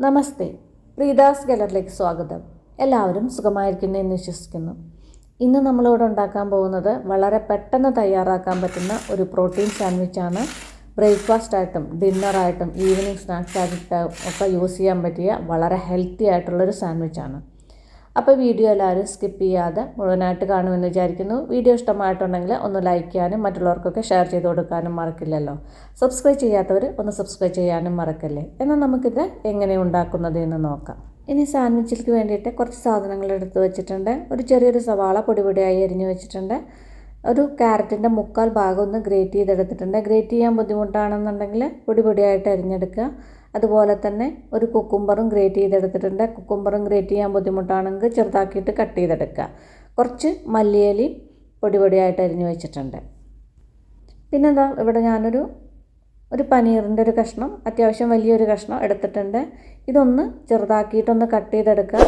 നമസ്തേ, പ്രീതാസ് ഗാലറിയിലേക്ക് സ്വാഗതം. എല്ലാവരും സുഖമായിരിക്കുന്നു എന്ന് വിശ്വസിക്കുന്നു. ഇന്ന് നമ്മളിവിടെ ഉണ്ടാക്കാൻ പോകുന്നത് വളരെ പെട്ടെന്ന് തയ്യാറാക്കാൻ പറ്റുന്ന ഒരു പ്രോട്ടീൻ സാൻഡ്വിച്ചാണ്. ബ്രേക്ക്ഫാസ്റ്റായിട്ടും ഡിന്നറായിട്ടും ഈവനിങ് സ്നാക്സ് ആയിട്ടും ഒക്കെ യൂസ് ചെയ്യാൻ പറ്റിയ വളരെ ഹെൽത്തി ആയിട്ടുള്ളൊരു സാൻഡ്വിച്ചാണ്. അപ്പോൾ വീഡിയോ എല്ലാവരും സ്കിപ്പ് ചെയ്യാതെ മുഴുവനായിട്ട് കാണുമെന്ന് വിചാരിക്കുന്നു. വീഡിയോ ഇഷ്ടമായിട്ടുണ്ടെങ്കിൽ ഒന്ന് ലൈക്ക് ചെയ്യാനും മറ്റുള്ളവർക്കൊക്കെ ഷെയർ ചെയ്ത് കൊടുക്കാനും മറക്കില്ലല്ലോ. സബ്സ്ക്രൈബ് ചെയ്യാത്തവർ ഒന്ന് സബ്സ്ക്രൈബ് ചെയ്യാനും മറക്കല്ലേ. എന്നാൽ നമുക്കിത് എങ്ങനെ ഉണ്ടാക്കുന്നത് എന്ന് നോക്കാം. ഇനി സാൻഡ്വിച്ചിലേക്ക് വേണ്ടിയിട്ട് കുറച്ച് സാധനങ്ങൾ എടുത്ത് വെച്ചിട്ടുണ്ട്. ഒരു ചെറിയൊരു സവാള പൊടിയായി അരിഞ്ഞ് വെച്ചിട്ടുണ്ട്. ഒരു ക്യാരറ്റിൻ്റെ മുക്കാൽ ഭാഗം ഒന്ന് ഗ്രേറ്റ് ചെയ്തെടുത്തിട്ടുണ്ട്. ഗ്രേറ്റ് ചെയ്യാൻ ബുദ്ധിമുട്ടാണെന്നുണ്ടെങ്കിൽ പൊടിയായിട്ട് അരിഞ്ഞെടുക്കുക. അതുപോലെ തന്നെ ഒരു കുക്കുംബറും ഗ്രേറ്റ് ചെയ്തെടുത്തിട്ടുണ്ട്. കുക്കുംബറും ഗ്രേറ്റ് ചെയ്യാൻ ബുദ്ധിമുട്ടാണെങ്കിൽ ചെറുതാക്കിയിട്ട് കട്ട് ചെയ്തെടുക്കുക. കുറച്ച് മല്ലിയിലയും പൊടിയായിട്ട് അരിഞ്ഞ് വെച്ചിട്ടുണ്ട്. പിന്നെ എന്താ ഇവിടെ ഞാനൊരു പനീറിൻ്റെ ഒരു കഷ്ണം, അത്യാവശ്യം വലിയൊരു കഷ്ണം എടുത്തിട്ടുണ്ട്. ഇതൊന്ന് ചെറുതാക്കിയിട്ടൊന്ന് കട്ട് ചെയ്തെടുക്കുക.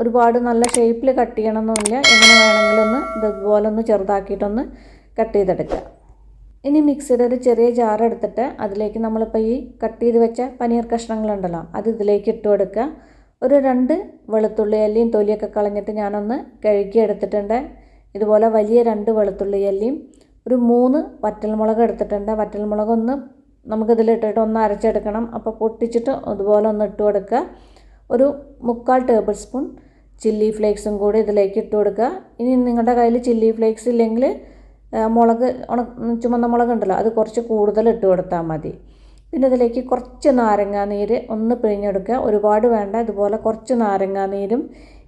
ഒരുപാട് നല്ല ഷേപ്പിൽ കട്ട് ചെയ്യണമെന്നില്ല, എങ്ങനെ വേണമെങ്കിലൊന്ന് ഇതുപോലെ ഒന്ന് ചെറുതാക്കിയിട്ടൊന്ന് കട്ട് ചെയ്തെടുക്കുക. ഇനി മിക്സിയുടെ ഒരു ചെറിയ ജാർ എടുത്തിട്ട് അതിലേക്ക് നമ്മളിപ്പോൾ ഈ കട്ട് ചെയ്ത് വെച്ച പനീർ കഷ്ണങ്ങളുണ്ടല്ലോ അത് ഇതിലേക്ക് ഇട്ട് കൊടുക്കുക. ഒരു 2 വെളുത്തുള്ളി അല്ലിയും തൊലിയൊക്കെ കളഞ്ഞിട്ട് ഞാനൊന്ന് കഴുകി എടുത്തിട്ടുണ്ട്. ഇതുപോലെ വലിയ 2 വെളുത്തുള്ളി അല്ലിയും ഒരു 3 വറ്റൽമുളക് എടുത്തിട്ടുണ്ട്. വറ്റൽമുളക് ഒന്ന് നമുക്കിതിലിട്ടിട്ട് ഒന്ന് അരച്ചെടുക്കണം. അപ്പോൾ പൊട്ടിച്ചിട്ട് അതുപോലെ ഒന്ന് ഇട്ട് കൊടുക്കുക. ഒരു 3/4 ടേബിൾ സ്പൂൺ ചില്ലി ഫ്ലേക്സും കൂടി ഇതിലേക്ക് ഇട്ട് കൊടുക്കുക. ഇനി നിങ്ങളുടെ കയ്യിൽ ചില്ലി ഫ്ലേക്സ് ഇല്ലെങ്കിൽ മുളക് ചുമന്ന മുളകുണ്ടല്ലോ അത് കുറച്ച് കൂടുതൽ ഇട്ട് കൊടുത്താൽ മതി. പിന്നെ ഇതിലേക്ക് കുറച്ച് നാരങ്ങാനീര് ഒന്ന് പിഴിഞ്ഞെടുക്കുക. ഒരുപാട് വേണ്ട, ഇതുപോലെ കുറച്ച് നാരങ്ങാനീരും.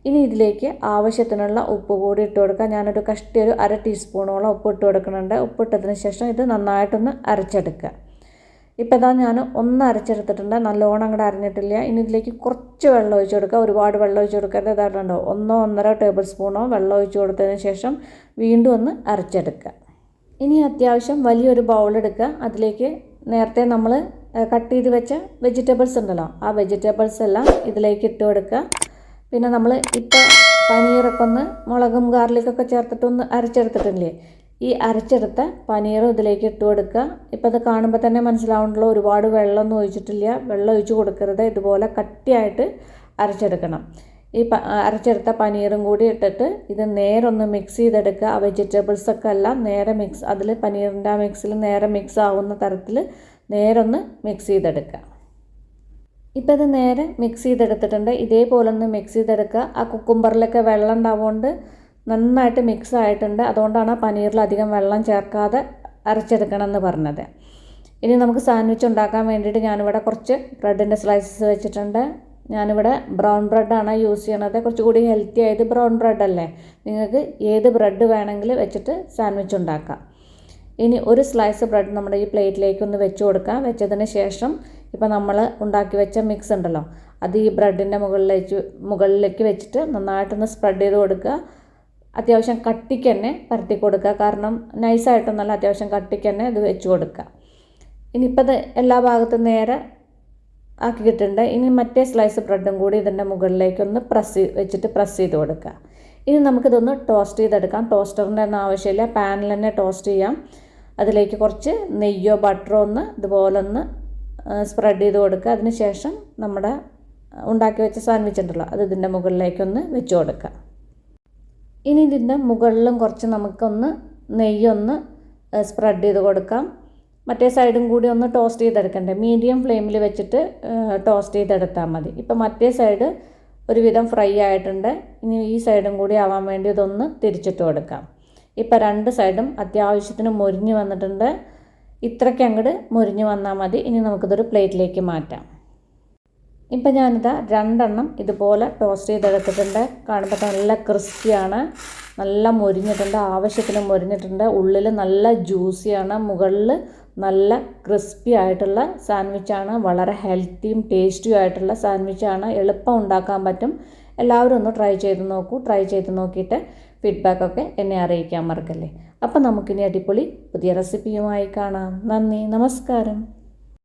ഇനി ഇതിലേക്ക് ആവശ്യത്തിനുള്ള ഉപ്പ് കൂടി ഇട്ട് കൊടുക്കുക. ഞാനൊരു കഷ്ടി ഒരു 1/2 ടീസ്പൂണോളം ഉപ്പ് ഇട്ട് കൊടുക്കുന്നുണ്ട്. ഉപ്പിട്ടതിന് ശേഷം ഇത് നന്നായിട്ടൊന്ന് അരച്ചെടുക്കുക. ഇപ്പോൾ ഇതാ ഞാൻ ഒന്ന് അരച്ചെടുത്തിട്ടുണ്ട്. നല്ലോണം അങ്ങോട്ട് അരഞ്ഞിട്ടില്ല. ഇനി ഇതിലേക്ക് കുറച്ച് വെള്ളം ഒഴിച്ച് കൊടുക്കുക. ഒരുപാട് വെള്ളം ഒഴിച്ച് കൊടുക്കരുത്. ഇതായിട്ടുണ്ടോ 1-1.5 ടേബിൾ സ്പൂണോ വെള്ളം ഒഴിച്ച് കൊടുത്തതിന് ശേഷം വീണ്ടും ഒന്ന് അരച്ചെടുക്കുക. ഇനി അത്യാവശ്യം വലിയൊരു ബൗളെടുക്കുക. അതിലേക്ക് നേരത്തെ നമ്മൾ കട്ട് ചെയ്ത് വെച്ച വെജിറ്റബിൾസ് ഉണ്ടല്ലോ ആ വെജിറ്റബിൾസ് എല്ലാം ഇതിലേക്ക് ഇട്ട് കൊടുക്കുക. പിന്നെ നമ്മൾ ഇപ്പോൾ പനീറൊക്കെ ഒന്ന് മുളകും ഗാർലിക്കൊക്കെ ചേർത്തിട്ടൊന്ന് അരച്ചെടുത്തിട്ടില്ലേ, ഈ അരച്ചെടുത്ത പനീറും ഇതിലേക്ക് ഇട്ട് കൊടുക്കുക. ഇപ്പോൾ അത് കാണുമ്പോൾ തന്നെ മനസ്സിലാവുന്നുണ്ടല്ലോ, ഒരുപാട് വെള്ളമൊന്നും ഒഴിച്ചിട്ടില്ല. വെള്ളം ഒഴിച്ച് കൊടുക്കരുത്. ഇതുപോലെ കട്ടിയായിട്ട് അരച്ചെടുക്കണം. ഈ അരച്ചെടുത്ത പനീറും കൂടി ഇട്ടിട്ട് ഇത് നേരെ ഒന്ന് മിക്സ് ചെയ്തെടുക്കുക. ആ വെജിറ്റബിൾസൊക്കെ എല്ലാം നേരെ അതിൽ പനീറിൻ്റെ ആ മിക്സിൽ നേരെ മിക്സ് ആവുന്ന തരത്തിൽ നേരെ ഒന്ന് മിക്സ് ചെയ്തെടുക്കുക. ഇപ്പോൾ ഇത് നേരെ മിക്സ് ചെയ്തെടുത്തിട്ടുണ്ട്. ഇതേപോലെ ഒന്ന് മിക്സ് ചെയ്തെടുക്കുക. ആ കുക്കുംബറിലൊക്കെ വെള്ളം ഉണ്ടാവുകൊണ്ട് നന്നായിട്ട് മിക്സ് ആയിട്ടുണ്ട്. അതുകൊണ്ടാണ് പനീറിൽ അധികം വെള്ളം ചേർക്കാതെ അരച്ചെടുക്കണം എന്ന് പറഞ്ഞത്. ഇനി നമുക്ക് സാൻഡ്വിച്ച് ഉണ്ടാക്കാൻ വേണ്ടിയിട്ട് ഞാനിവിടെ കുറച്ച് ബ്രെഡിൻ്റെ സ്ലൈസസ് വെച്ചിട്ടുണ്ട്. ഞാനിവിടെ ബ്രൗൺ ബ്രെഡാണ് യൂസ് ചെയ്യണത്. കുറച്ചുകൂടി ഹെൽത്തി ആയത് ബ്രൗൺ ബ്രെഡല്ലേ. നിങ്ങൾക്ക് ഏത് ബ്രെഡ് വേണമെങ്കിൽ വെച്ചിട്ട് സാൻഡ്വിച്ച് ഉണ്ടാക്കാം. ഇനി ഒരു സ്ലൈസ് ബ്രെഡ് നമ്മുടെ ഈ പ്ലേറ്റിലേക്ക് ഒന്ന് വെച്ച് കൊടുക്കാം. വെച്ചതിന് ശേഷം ഇപ്പോൾ നമ്മൾ ഉണ്ടാക്കി വെച്ച മിക്സ് ഉണ്ടല്ലോ അത് ഈ ബ്രെഡിൻ്റെ മുകളിലേക്ക് വെച്ചിട്ട് നന്നായിട്ടൊന്ന് സ്പ്രെഡ് ചെയ്ത് കൊടുക്കുക. അത്യാവശ്യം കട്ടിക്ക് തന്നെ പരത്തി കൊടുക്കുക. കാരണം നൈസായിട്ടൊന്നല്ല, അത്യാവശ്യം കട്ടിക്ക് തന്നെ ഇത് വെച്ച് കൊടുക്കുക. ഇനിയിപ്പോൾ ഇത് എല്ലാ ഭാഗത്തും നേരെ ആക്കിയിട്ടുണ്ട്. ഇനി മറ്റേ സ്ലൈസ് ബ്രെഡും കൂടി ഇതിൻ്റെ മുകളിലേക്കൊന്ന് പ്രസ് ചെയ്ത് കൊടുക്കുക. ഇനി നമുക്കിതൊന്ന് ടോസ്റ്റ് ചെയ്തെടുക്കാം. ടോസ്റ്ററിൻ്റെ ഒന്നും ആവശ്യമില്ല, പാനിൽ തന്നെ ടോസ്റ്റ് ചെയ്യാം. അതിലേക്ക് കുറച്ച് നെയ്യോ ബട്ടറോ ഒന്ന് ഇതുപോലെ ഒന്ന് സ്പ്രെഡ് ചെയ്ത് കൊടുക്കുക. അതിന് ശേഷം നമ്മുടെ ഉണ്ടാക്കി വെച്ച സാൻഡ്വിച്ച് ഉണ്ടല്ലോ അത് ഇതിൻ്റെ മുകളിലേക്കൊന്ന് വെച്ച് കൊടുക്കുക. ഇനി ഇതിൻ്റെ മുകളിലും കുറച്ച് നമുക്കൊന്ന് നെയ്യൊന്ന് സ്പ്രെഡ് ചെയ്ത് കൊടുക്കാം. മറ്റേ സൈഡും കൂടി ഒന്ന് ടോസ്റ്റ് ചെയ്തെടുക്കണ്ടേ. മീഡിയം ഫ്ലെയിമിൽ വെച്ചിട്ട് ടോസ്റ്റ് ചെയ്തെടുത്താൽ മതി. ഇപ്പോൾ മറ്റേ സൈഡ് ഒരുവിധം ഫ്രൈ ആയിട്ടുണ്ട്. ഇനി ഈ സൈഡും കൂടി ആവാൻ വേണ്ടി ഇതൊന്ന് തിരിച്ചിട്ട് കൊടുക്കാം. ഇപ്പോൾ 2 സൈഡും അത്യാവശ്യത്തിന് മുരിഞ്ഞ് വന്നിട്ടുണ്ട്. ഇത്രയ്ക്ക് അങ്ങോട്ട് മുരിഞ്ഞ് വന്നാൽ മതി. ഇനി നമുക്കിതൊരു പ്ലേറ്റിലേക്ക് മാറ്റാം. ഇപ്പം ഞാനിതാ 2 എണ്ണം ഇതുപോലെ ടോസ്റ്റ് ചെയ്തെടുത്തിട്ടുണ്ട്. കാണുമ്പോൾ നല്ല ക്രിസ്പിയാണ്, നല്ല മുരിഞ്ഞിട്ടുണ്ട്, ആവശ്യത്തിന് മുരിഞ്ഞിട്ടുണ്ട്. ഉള്ളിൽ നല്ല ജ്യൂസിയാണ്, മുകളിൽ നല്ല ക്രിസ്പി ആയിട്ടുള്ള സാൻഡ്വിച്ചാണ്. വളരെ ഹെൽത്തിയും ടേസ്റ്റിയും ആയിട്ടുള്ള സാൻഡ്വിച്ചാണ്. എളുപ്പം ഉണ്ടാക്കാൻ പറ്റും. എല്ലാവരും ഒന്ന് ട്രൈ ചെയ്ത് നോക്കൂ. ട്രൈ ചെയ്ത് നോക്കിയിട്ട് ഫീഡ്ബാക്കൊക്കെ എന്നെ അറിയിക്കാൻ മറക്കല്ലേ. അപ്പം നമുക്കിനി അടിപൊളി പുതിയ റെസിപ്പിയുമായി കാണാം. നന്ദി, നമസ്കാരം.